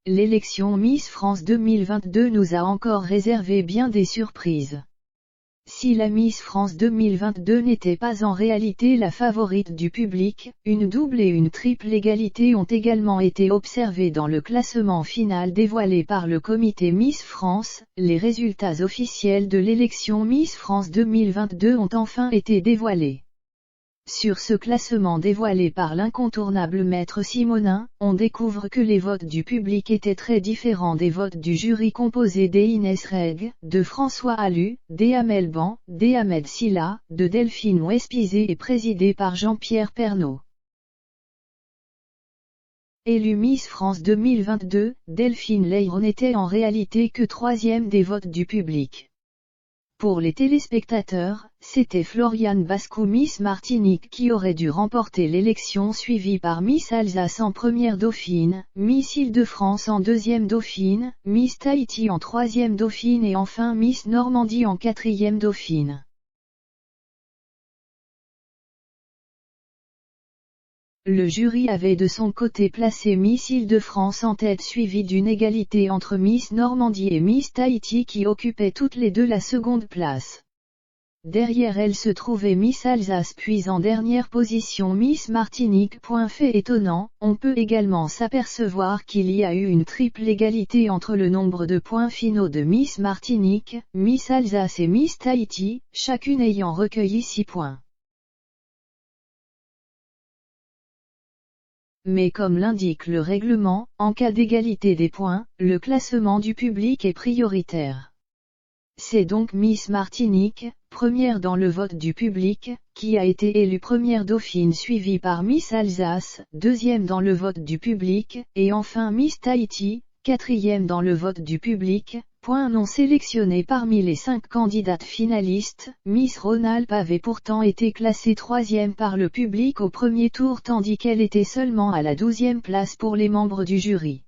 l'élection Miss France 2022 nous a encore réservé bien des surprises. Si la Miss France 2022 n'était pas en réalité la favorite du public, une double et une triple égalité ont également été observées dans le classement final dévoilé par le comité Miss France. Les résultats officiels de l'élection Miss France 2022 ont enfin été dévoilés. Sur ce classement dévoilé par l'incontournable Maître Simonin, on découvre que les votes du public étaient très différents des votes du jury composé d'Inès Reg, de François Allu, d'Amel Ban, d'Ahmed Silla, de Delphine Wespizé et présidé par Jean-Pierre Pernaut. Élue Miss France 2022, Delphine Leyron n'était en réalité que troisième des votes du public. Pour les téléspectateurs, c'était Floriane Bascou Miss Martinique qui aurait dû remporter l'élection suivie par Miss Alsace en première dauphine, Miss Île-de-France en deuxième dauphine, Miss Tahiti en troisième dauphine et enfin Miss Normandie en quatrième dauphine. Le jury avait de son côté placé Miss Île-de-France en tête suivie d'une égalité entre Miss Normandie et Miss Tahiti qui occupaient toutes les deux la seconde place. Derrière elle se trouvait Miss Alsace puis en dernière position Miss Martinique. Fait étonnant, on peut également s'apercevoir qu'il y a eu une triple égalité entre le nombre de points finaux de Miss Martinique, Miss Alsace et Miss Tahiti, chacune ayant recueilli 6 points. Mais comme l'indique le règlement, en cas d'égalité des points, le classement du public est prioritaire. C'est donc Miss Martinique, première dans le vote du public, qui a été élue première dauphine suivie par Miss Alsace, deuxième dans le vote du public, et enfin Miss Tahiti, quatrième dans le vote du public. Non sélectionnée parmi les 5 candidates finalistes, Miss Rhône-Alpes avait pourtant été classée troisième par le public au premier tour tandis qu'elle était seulement à la 12e place pour les membres du jury.